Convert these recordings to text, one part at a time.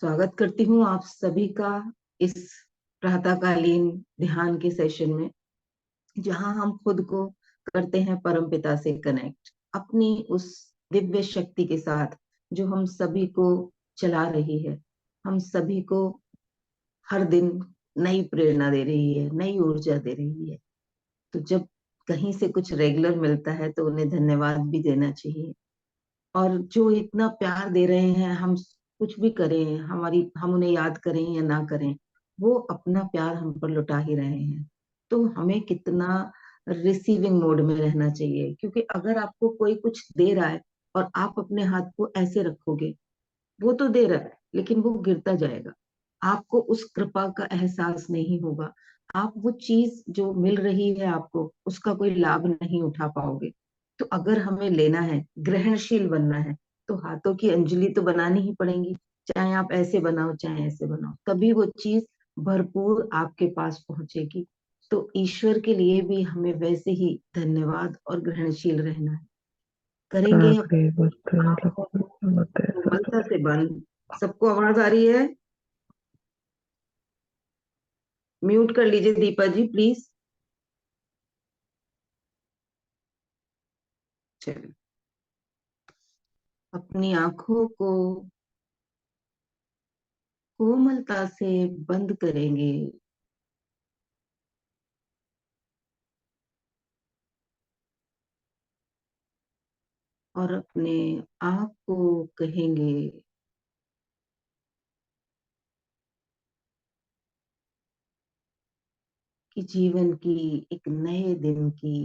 स्वागत करती हूँ आप सभी का इस प्रातःकालीन ध्यान के सेशन में, जहां हम खुद को करते हैं परमपिता से कनेक्ट, अपनी उस दिव्य शक्ति के साथ जो हम सभी को चला रही है, हम सभी को हर दिन नई प्रेरणा दे रही है, नई ऊर्जा दे रही है। तो जब कहीं से कुछ रेगुलर मिलता है तो उन्हें धन्यवाद भी देना चाहिए। और जो इतना प्यार दे रहे हैं, हम कुछ भी करें, हम उन्हें याद करें या ना करें, वो अपना प्यार हम पर लुटा ही रहे हैं। तो हमें कितना रिसीविंग मोड में रहना चाहिए, क्योंकि अगर आपको कोई कुछ दे रहा है और आप अपने हाथ को ऐसे रखोगे, वो तो दे रहा है लेकिन वो गिरता जाएगा। आपको उस कृपा का एहसास नहीं होगा। आप वो चीज जो मिल रही है आपको, उसका कोई लाभ नहीं उठा पाओगे। तो अगर हमें लेना है, ग्रहणशील बनना है, तो हाथों की अंजलि तो बनानी ही पड़ेगी। चाहे आप ऐसे बनाओ चाहे ऐसे बनाओ, तभी वो चीज भरपूर आपके पास पहुंचेगी। तो ईश्वर के लिए भी हमें वैसे ही धन्यवाद और ग्रहणशील रहना है। करेंगे आखिरी वक्त आंखों को होते कोमलता से बंद। सबको आवाज आ रही है? म्यूट कर लीजिए दीपा जी प्लीज। चलिए, अपनी आंखों को कोमलता से बंद करेंगे। और अपने आप को कहेंगे कि जीवन की एक नए दिन की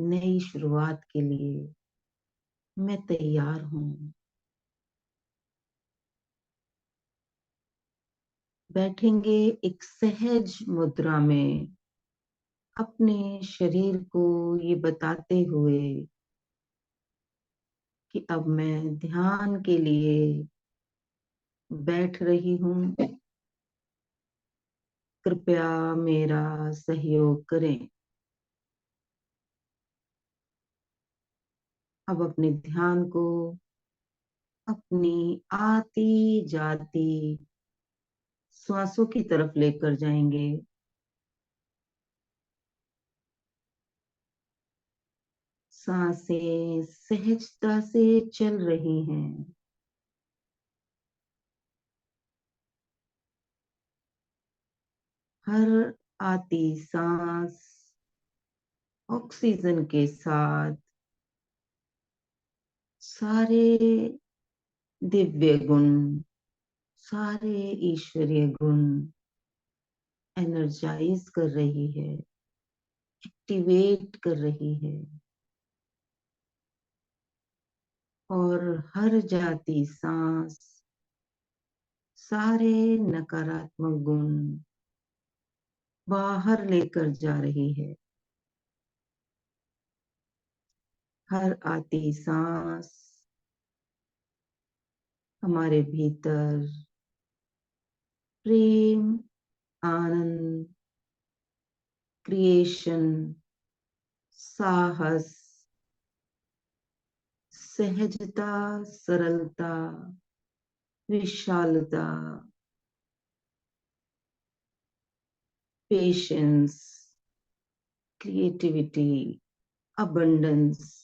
नई शुरुआत के लिए मैं तैयार हूँ। बैठेंगे एक सहज मुद्रा में, अपने शरीर को ये बताते हुए कि अब मैं ध्यान के लिए बैठ रही हूँ। कृपया मेरा सहयोग करें। अब अपने ध्यान को अपनी आती जाती श्वासों की तरफ लेकर जाएंगे। सांसें सहजता से चल रही हैं। हर आती सांस ऑक्सीजन के साथ सारे दिव्य गुण, सारे ईश्वरीय गुण एनर्जाइज कर रही है, एक्टिवेट कर रही है। और हर जाती सांस सारे नकारात्मक गुण बाहर लेकर जा रही है। हर आती सांस हमारे भीतर प्रेम, आनंद, क्रिएशन, साहस, सहजता, सरलता, विशालता, पेशेंस, क्रिएटिविटी, अबंडेंस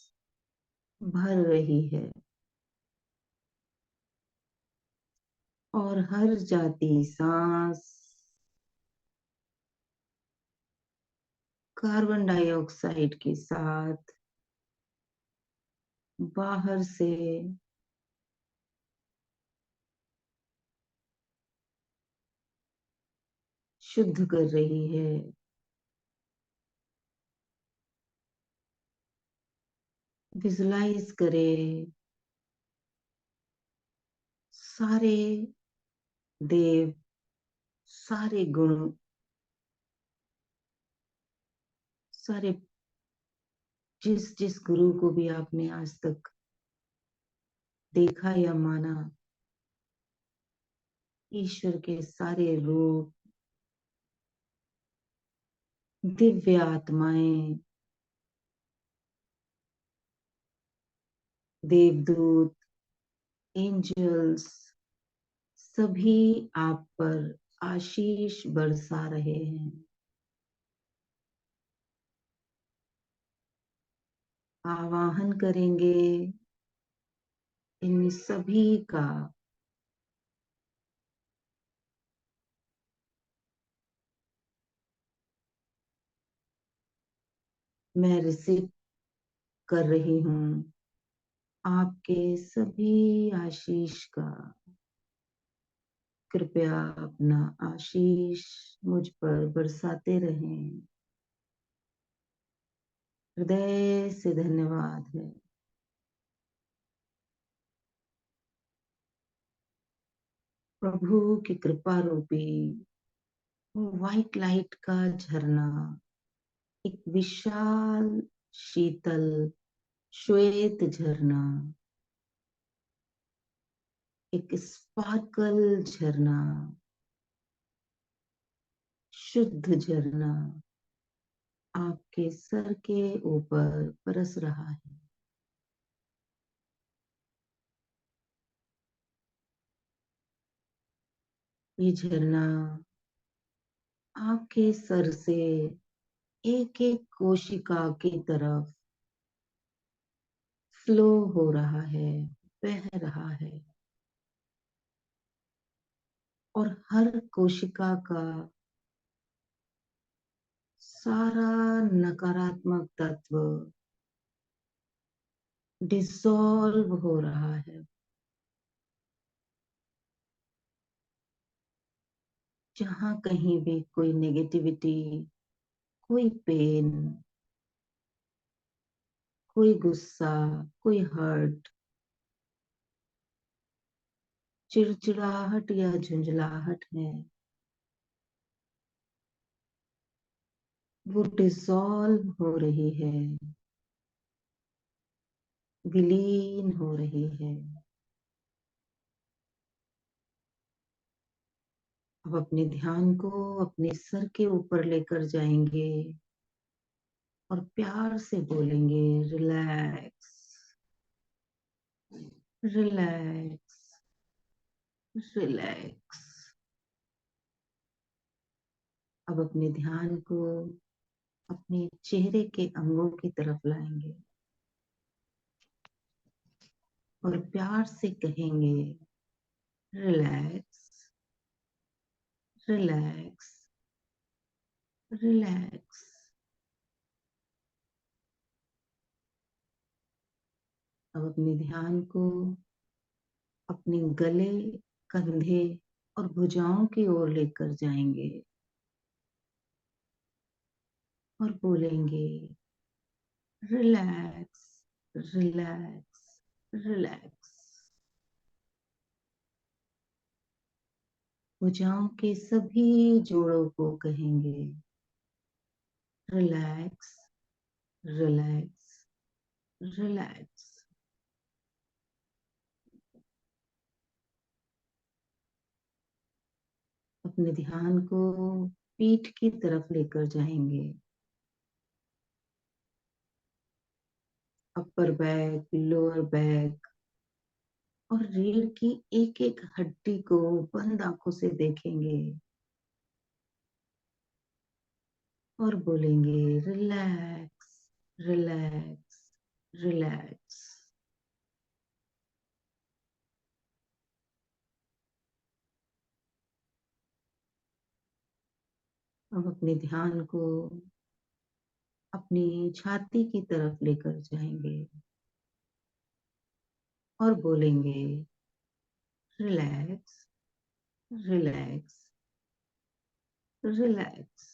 भर रही है। और हर जाती सांस कार्बन डाइऑक्साइड के साथ बाहर से शुद्ध कर रही है। विजुलाइज करें सारे देव, सारे गुण, सारे जिस जिस गुरु को भी आपने आज तक देखा या माना, ईश्वर के सारे रूप, दिव्य आत्माएं, देवदूत, एंजल्स, सभी आप पर आशीष बरसा रहे हैं। आवाहन करेंगे इन सभी का। मैं रिसीव कर रही हूँ आपके सभी आशीष का। कृपया अपना आशीष मुझ पर बरसाते रहें। हृदय से धन्यवाद है। प्रभु की कृपा रूपी वो व्हाइट लाइट का झरना एक विशाल शीतल श्वेत झरना, एक स्पार्कल झरना, शुद्ध झरना आपके सर के ऊपर बरस रहा है। ये झरना आपके सर से एक एक कोशिका की तरफ फ्लो हो रहा है, बह रहा है, और हर कोशिका का सारा नकारात्मक तत्व डिसॉल्व हो रहा है। जहां कहीं भी कोई नेगेटिविटी, कोई पेन, कोई गुस्सा, कोई हर्ट, चिड़चिड़ाहट या झुंझलाहट है, वो डिसॉल्व हो रही है, विलीन हो रही है। अब अपने ध्यान को अपने सर के ऊपर लेकर जाएंगे और प्यार से बोलेंगे, रिलैक्स, रिलैक्स, रिलैक्स। अब अपने ध्यान को अपने चेहरे के अंगों की तरफ लाएंगे और प्यार से कहेंगे, रिलैक्स, रिलैक्स, रिलैक्स। अब अपने ध्यान को अपने गले, कंधे और भुजाओं की ओर लेकर जाएंगे और बोलेंगे, रिलैक्स, रिलैक्स, रिलैक्स। भुजाओं के सभी जोड़ों को कहेंगे, रिलैक्स, रिलैक्स, रिलैक्स। अपने ध्यान को पीठ की तरफ लेकर जाएंगे। अपर बैक, लोअर बैक और रीढ़ की एक एक हड्डी को बंद आंखों से देखेंगे और बोलेंगे, रिलैक्स, रिलैक्स, रिलैक्स। अब अपने ध्यान को अपनी छाती की तरफ लेकर जाएंगे और बोलेंगे, रिलैक्स, रिलैक्स, रिलैक्स।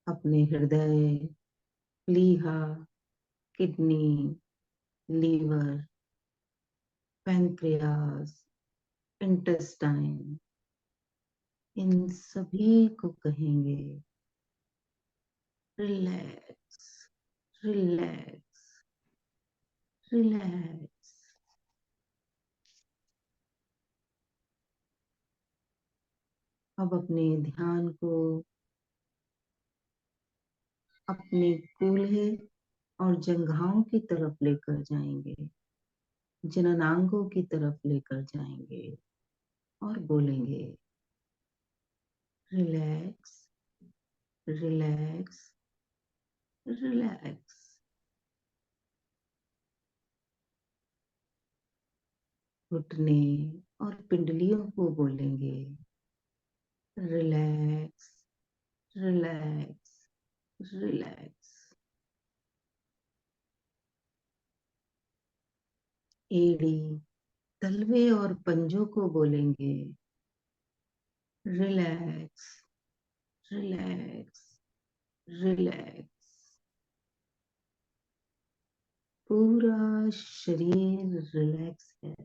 अपने हृदय, प्लीहा, किडनी, लीवर, पैंक्रियास, इंटेस्टाइन, इन सभी को कहेंगे, रिलैक्स, रिलैक्स, रिलैक्स। अब अपने ध्यान को अपने कूल्हे और जंघाओं की तरफ लेकर जाएंगे जननांगों की तरफ लेकर जाएंगे और बोलेंगे, रिलैक्स, रिलैक्स, रिलैक्स। घुटने और पिंडलियों को बोलेंगे, रिलैक्स, रिलैक्स, रिलैक्स। एड़ी, तलवे और पंजों को बोलेंगे, रिलैक्स, रिलैक्स, रिलैक्स। पूरा शरीर रिलैक्स है।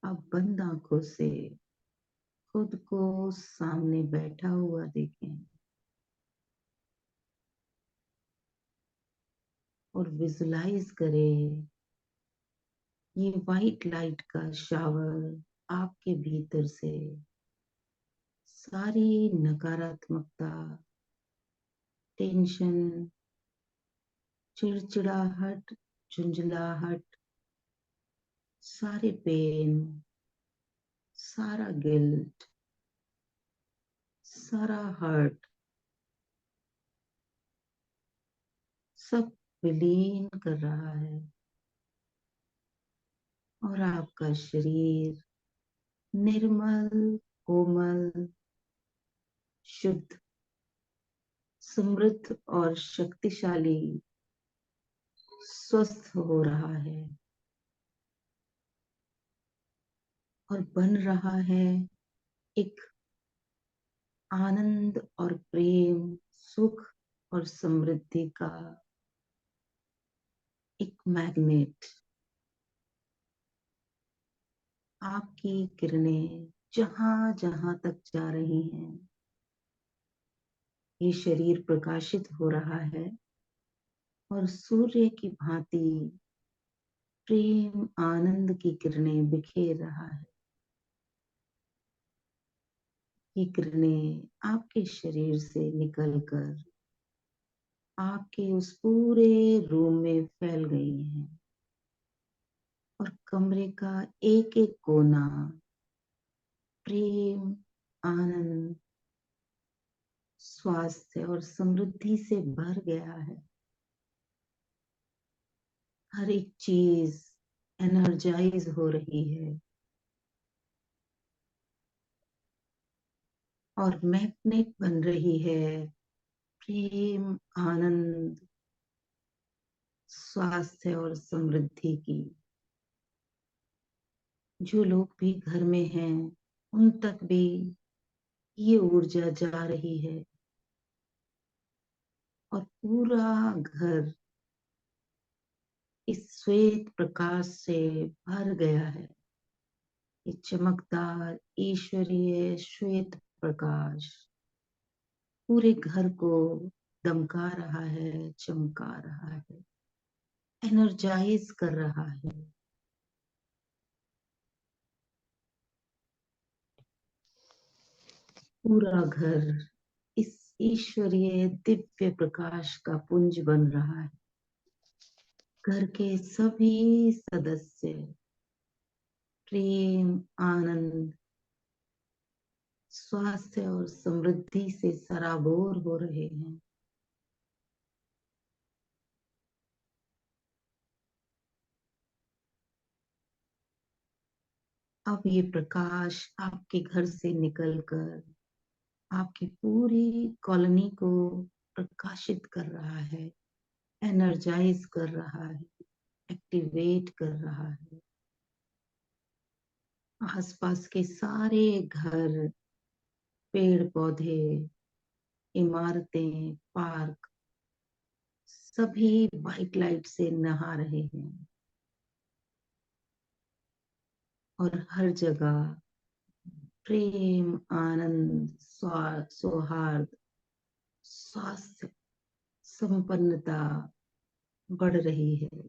अब बंद आंखों से खुद को सामने बैठा हुआ देखें और विजुलाइज करें ये वाइट लाइट का शावर आपके भीतर से सारी नकारात्मकता, टेंशन, चिड़चिड़ाहट, झुंझलाहट, सारे पेन, सारा गिल्ट, सारा हर्ट, सब विलीन कर रहा है। और आपका शरीर निर्मल, कोमल, शुद्ध, समृद्ध और शक्तिशाली स्वस्थ हो रहा है और बन रहा है एक आनंद और प्रेम, सुख और समृद्धि का एक मैग्नेट। आपकी किरणें जहां जहां तक जा रही हैं, ये शरीर प्रकाशित हो रहा है और सूर्य की भांति प्रेम आनंद की किरणें बिखेर रहा है। ये किरणें आपके शरीर से निकलकर आपके उस पूरे रूम में फैल गई हैं और कमरे का एक एक कोना प्रेम, आनंद, स्वास्थ्य और समृद्धि से भर गया है। हर एक चीज एनर्जाइज हो रही है और मैग्नेट बन रही है प्रेम, आनंद, स्वास्थ्य और समृद्धि की। जो लोग भी घर में हैं उन तक भी ये ऊर्जा जा रही है और पूरा घर इस श्वेत प्रकाश से भर गया है। ये चमकदार ईश्वरीय श्वेत प्रकाश पूरे घर को दमका रहा है, चमका रहा है, एनर्जाइज कर रहा है। पूरा घर इस ईश्वरीय दिव्य प्रकाश का पुंज बन रहा है। घर के सभी सदस्य प्रेम, आनंद, स्वास्थ्य और समृद्धि से सराबोर हो रहे हैं। अब ये प्रकाश आपके घर से निकलकर आपकी पूरी कॉलोनी को प्रकाशित कर रहा है, एनर्जाइज कर रहा है, एक्टिवेट कर रहा है। आसपास के सारे घर, पेड़ पौधे, इमारतें, पार्क सभी वाइट लाइट से नहा रहे हैं और हर जगह प्रेम, आनंद, सौहार्द, स्वास्थ्य, संपन्नता बढ़ रही है।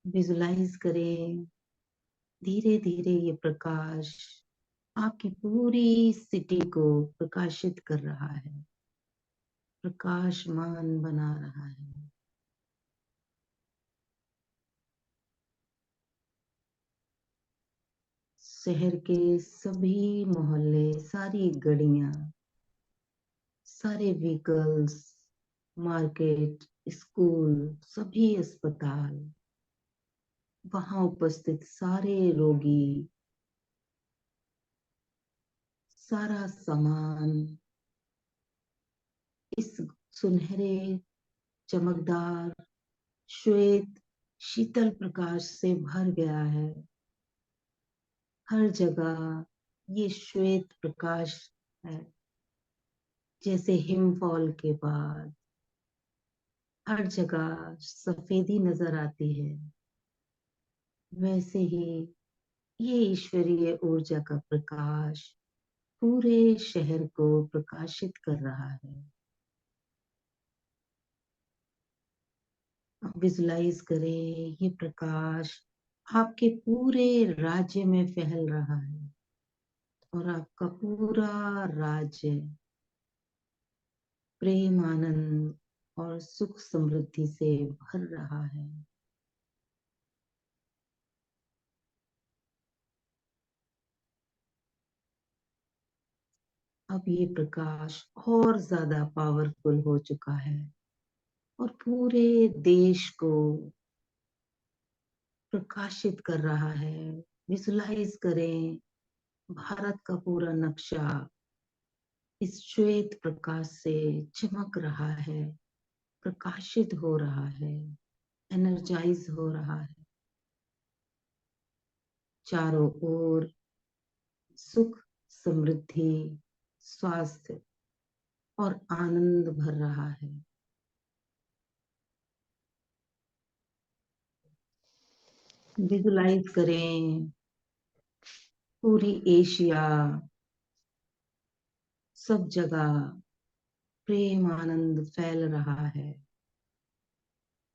विजुलाइज करें धीरे धीरे ये प्रकाश आपकी पूरी सिटी को प्रकाशित कर रहा है। प्रकाशमान बना रहा है। शहर के सभी मोहल्ले, सारी गलियां, सारे व्हीकल्स, मार्केट, स्कूल, सभी अस्पताल, वहां उपस्थित सारे रोगी, सारा सामान इस सुनहरे, चमकदार, श्वेत, शीतल प्रकाश से भर गया है। हर जगह ये श्वेत प्रकाश है, जैसे हिमफॉल के बाद हर जगह सफेदी नजर आती है, वैसे ही ये ईश्वरीय ऊर्जा का प्रकाश पूरे शहर को प्रकाशित कर रहा है। विजुलाइज करें ये प्रकाश आपके पूरे राज्य में फैल रहा है और आपका पूरा राज्य प्रेम, आनंद और सुख समृद्धि से भर रहा है। अब ये प्रकाश और ज्यादा पावरफुल हो चुका है और पूरे देश को प्रकाशित कर रहा है। विजुलाइज करें भारत का पूरा नक्शा इस श्वेत प्रकाश से चमक रहा है, प्रकाशित हो रहा है, एनर्जाइज हो रहा है। चारों ओर सुख, समृद्धि, स्वास्थ्य और आनंद भर रहा है। विजुलाइज करें पूरी एशिया, सब जगह प्रेम, आनंद फैल रहा है।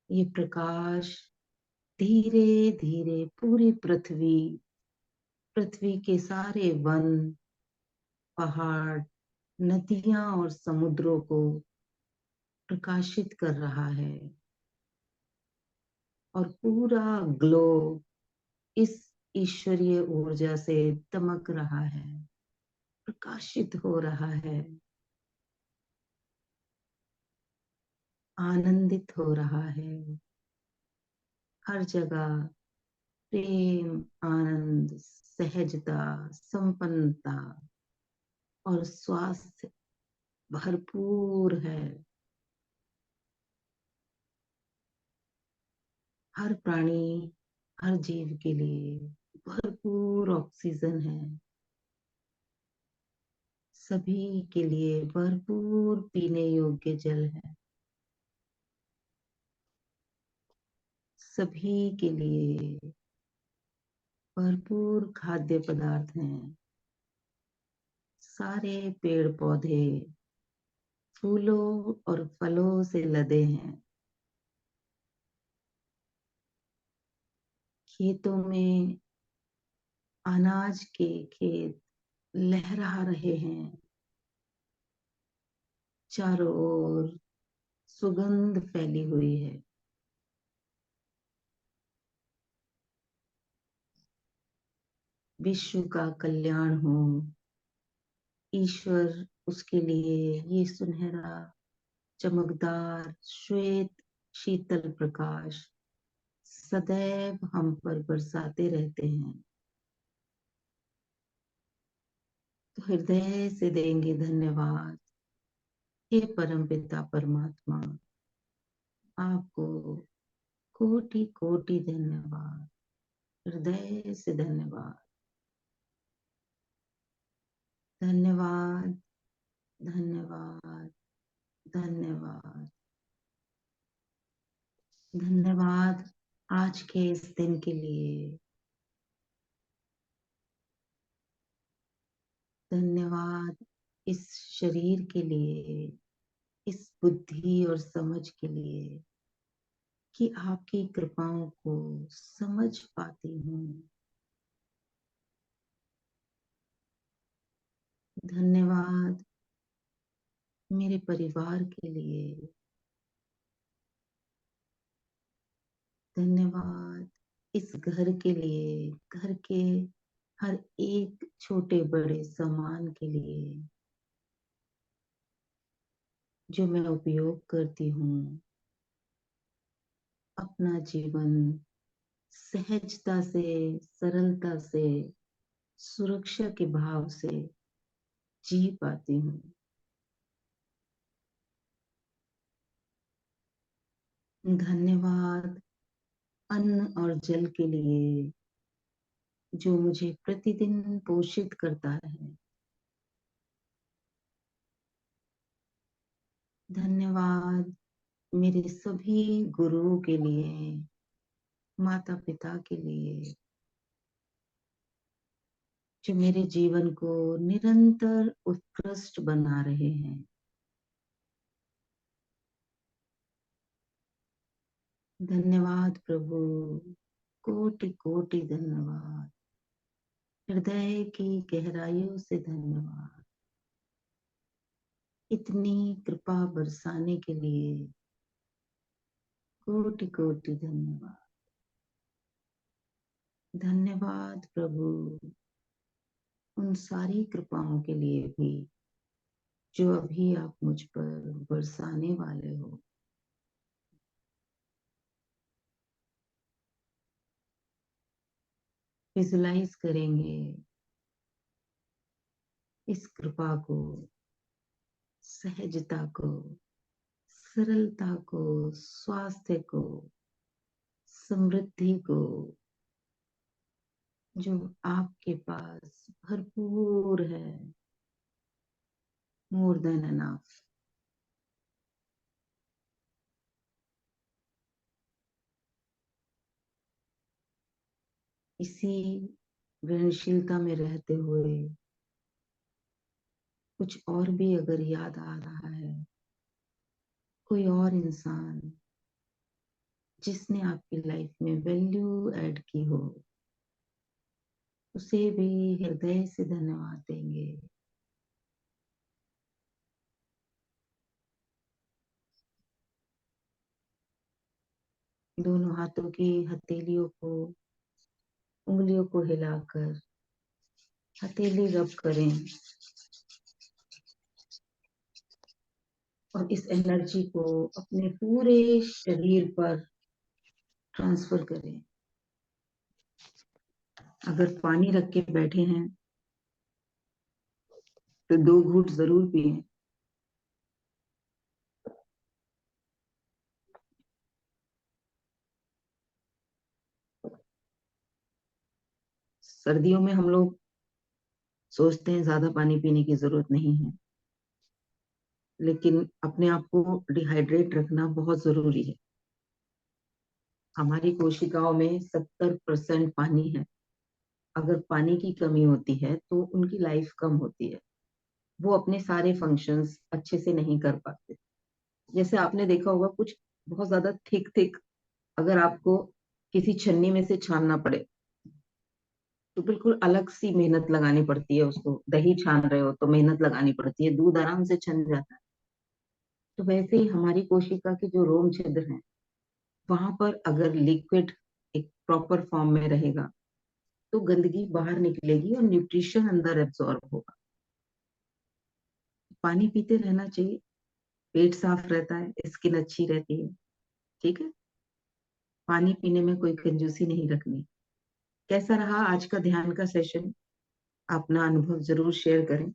ये प्रकाश धीरे धीरे पूरी पृथ्वी, पृथ्वी के सारे वन, पहाड़, नदियां और समुद्रों को प्रकाशित कर रहा है और पूरा ग्लोब इस ईश्वरीय ऊर्जा से दमक रहा है, प्रकाशित हो रहा है, आनंदित हो रहा है। हर जगह प्रेम, आनंद, सहजता, संपन्नता और स्वास्थ्य भरपूर है। हर प्राणी, हर जीव के लिए भरपूर ऑक्सीजन है। सभी के लिए भरपूर पीने योग्य जल है। सभी के लिए भरपूर खाद्य पदार्थ हैं। सारे पेड़ पौधे फूलों और फलों से लदे हैं। खेतों में अनाज के खेत लहरा रहे हैं। चारों ओर सुगंध फैली हुई है। विश्व का कल्याण हो, ईश्वर उसके लिए ये सुनहरा, चमकदार, श्वेत, शीतल प्रकाश सदैव हम पर बरसाते रहते हैं। तो हृदय से देंगे धन्यवाद। हे परमपिता परमात्मा, आपको कोटि कोटि धन्यवाद, हृदय से धन्यवाद। धन्यवाद, धन्यवाद, धन्यवाद, धन्यवाद आज के इस दिन के लिए। धन्यवाद इस शरीर के लिए, इस बुद्धि और समझ के लिए कि आपकी कृपाओं को समझ पाती हूँ। धन्यवाद मेरे परिवार के लिए धन्यवाद, इस घर के लिए, घर के हर एक छोटे बड़े सामान के लिए जो मैं उपयोग करती हूँ। अपना जीवन सहजता से, सरलता से, सुरक्षा के भाव से जी पाती हूँ। धन्यवाद अन्न और जल के लिए जो मुझे प्रतिदिन पोषित करता है। धन्यवाद मेरे सभी गुरुओं के लिए, माता पिता के लिए जो मेरे जीवन को निरंतर उत्कृष्ट बना रहे हैं। धन्यवाद प्रभु, कोटि कोटि धन्यवाद, हृदय की गहराइयों से धन्यवाद, इतनी कृपा बरसाने के लिए कोटि कोटि धन्यवाद। धन्यवाद प्रभु उन सारी कृपाओं के लिए भी जो अभी आप मुझ पर बरसाने वाले हो। विजुलाइज करेंगे इस कृपा को, सहजता को, सरलता को, स्वास्थ्य को, समृद्धि को जो आपके पास भरपूर है, मोर देन एनफ। इसी ग्रहणशीलता में रहते हुए कुछ और भी अगर याद आ रहा है, कोई और इंसान जिसने आपकी लाइफ में वैल्यू ऐड की हो, उसे भी हृदय से धन्यवाद देंगे। दोनों हाथों की हथेलियों को, उंगलियों को हिलाकर हथेली रब करें और इस एनर्जी को अपने पूरे शरीर पर ट्रांसफर करें। अगर पानी रख के बैठे हैं तो 2 घूंट जरूर पिए। सर्दियों में हम लोग सोचते हैं ज्यादा पानी पीने की जरूरत नहीं है, लेकिन अपने आप को डिहाइड्रेट रखना बहुत जरूरी है। हमारी कोशिकाओं में 70% पानी है। अगर पानी की कमी होती है तो उनकी लाइफ कम होती है, वो अपने सारे फंक्शंस अच्छे से नहीं कर पाते। जैसे आपने देखा होगा कुछ बहुत ज्यादा थिक थिक अगर आपको किसी छन्नी में से छानना पड़े तो बिल्कुल अलग सी मेहनत लगानी पड़ती है। उसको दही छान रहे हो तो मेहनत लगानी पड़ती है, दूध आराम से छन जाता है। तो वैसे ही हमारी कोशिका के जो रोम छिद्र हैं, वहां पर अगर लिक्विड एक प्रॉपर फॉर्म में रहेगा तो गंदगी बाहर निकलेगी और न्यूट्रिशन अंदर एब्जॉर्ब होगा। पानी पीते रहना चाहिए, पेट साफ रहता है, स्किन अच्छी रहती है। ठीक है, पानी पीने में कोई कंजूसी नहीं रखनी। कैसा रहा आज का ध्यान का सेशन? अपना अनुभव जरूर शेयर करें,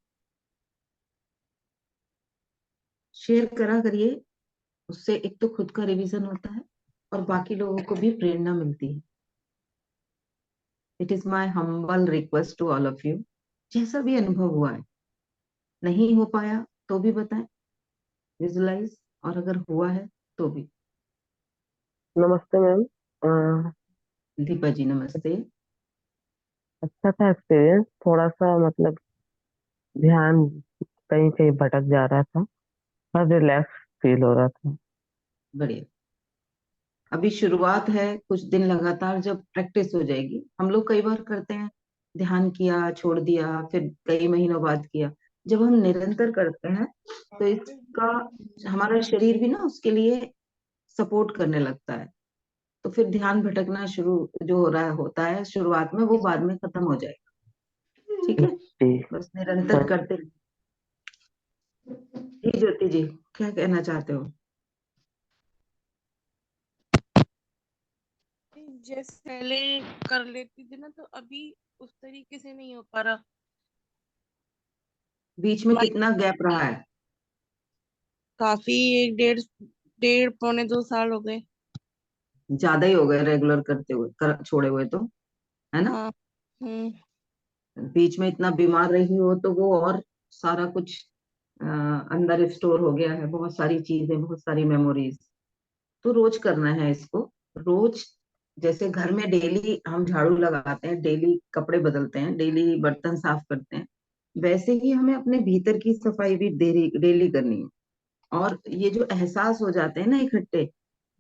शेयर करा करिए। उससे एक तो खुद का रिवीजन होता है और बाकी लोगों को भी प्रेरणा मिलती है। It is my humble request to all of you, जैसा भी अनुभव हुआ है, नहीं हो पाया तो भी बताएं, विजुलाइज, और अगर हुआ है तो भी। नमस्ते मैम। दीपा जी नमस्ते। अच्छा था एक्सपीरियंस। थोड़ा सा मतलब ध्यान कहीं कहीं भटक जा रहा था और रिलैक्स फील हो रहा था। बढ़िया। अभी शुरुआत है, कुछ दिन लगातार जब प्रैक्टिस हो जाएगी, हम लोग कई बार करते हैं ध्यान किया छोड़ दिया फिर कई महीनों बाद किया, जब हम निरंतर करते हैं तो इसका हमारा शरीर भी ना उसके लिए सपोर्ट करने लगता है। तो फिर ध्यान भटकना शुरू जो हो रहा होता है शुरुआत में, वो बाद में खत्म हो जाएगा। ठीक है, जी। बस हाँ। निरंतर करते रहिए। जी ज्योति जी, क्या कहना चाहते हो? जैसे पहले कर लेती थी ना, तो अभी उस तरीके से नहीं हो पा रहा। बीच में कितना गैप रहा है? काफी, एक डेढ़ डेढ़ पौने 2 साल हो गए। ज्यादा ही हो गए रेगुलर करते हुए, छोड़े हुए तो, है ना? हाँ। हम्म। बीच में इतना बीमार रही हो तो वो और सारा कुछ अंदर स्टोर हो गया है, बहुत सारी चीजें, बहुत सारी मेमोरीज। तो रोज करना है इसको, रोज। जैसे घर में डेली हम झाड़ू लगाते हैं, डेली कपड़े बदलते हैं, डेली बर्तन साफ करते हैं, वैसे ही हमें अपने भीतर की सफाई भी डेली डेली करनी है। और ये जो एहसास हो जाते हैं ना इकट्ठे,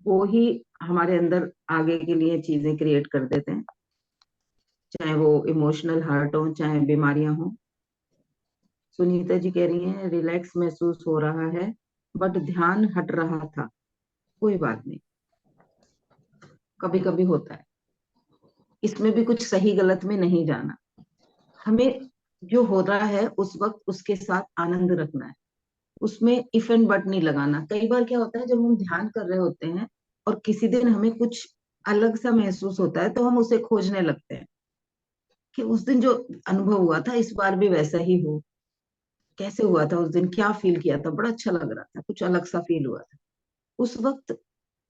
वो ही हमारे अंदर आगे के लिए चीजें क्रिएट कर देते हैं, चाहे वो इमोशनल हर्ट हो, चाहे बीमारियां हो। सुनीता जी कह रही हैं रिलैक्स महसूस हो रहा है, बट ध्यान हट रहा था। कोई बात नहीं, कभी कभी होता है। इसमें भी कुछ सही गलत में नहीं जाना, हमें जो हो रहा है उस वक्त उसके साथ आनंद रखना है, उसमें इफ एंड बट नहीं लगाना। कई बार क्या होता है, जब हम ध्यान कर रहे होते हैं और किसी दिन हमें कुछ अलग सा महसूस होता है, तो हम उसे खोजने लगते हैं कि उस दिन जो अनुभव हुआ था इस बार भी वैसा ही हो। कैसे हुआ था उस दिन, क्या फील किया था, बड़ा अच्छा लग रहा था, कुछ अलग सा फील हुआ था। उस वक्त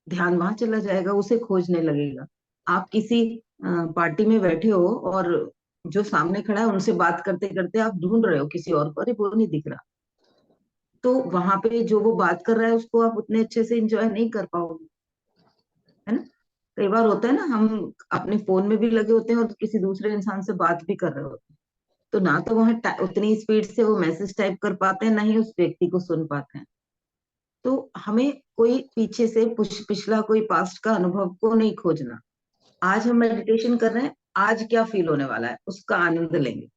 ध्यान वहां चला जाएगा, उसे खोजने लगेगा। आप किसी पार्टी में बैठे हो और जो सामने खड़ा है उनसे बात करते करते आप ढूंढ रहे हो किसी और को, अरे वो नहीं दिख रहा। तो वहां पे जो वो बात कर रहा है उसको आप उतने अच्छे से एंजॉय नहीं कर पाओगे, है ना? कई बार होता है ना, हम अपने फोन में भी लगे होते हैं और किसी दूसरे इंसान से बात भी कर रहे होते हैं, तो ना तो वहां उतनी स्पीड से वो मैसेज टाइप कर पाते हैं, ना ही उस व्यक्ति को सुन पाते हैं। तो हमें कोई पीछे से पिछला कोई पास्ट का अनुभव को नहीं खोजना। आज हम मेडिटेशन कर रहे हैं, आज क्या फील होने वाला है उसका आनंद लेंगे।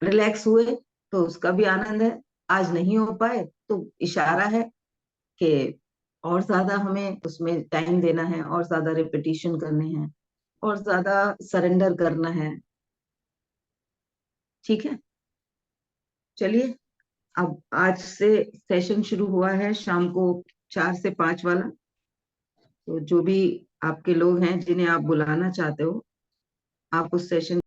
रिलैक्स हुए तो उसका भी आनंद है। आज नहीं हो पाए तो इशारा है कि और ज्यादा हमें उसमें टाइम देना है, और ज्यादा रिपीटिशन करने हैं, और ज्यादा सरेंडर करना है। ठीक है, चलिए। अब आज से सेशन शुरू हुआ है शाम को 4 से 5 वाला। तो जो भी आपके लोग हैं जिन्हें आप बुलाना चाहते हो, आप उस सेशन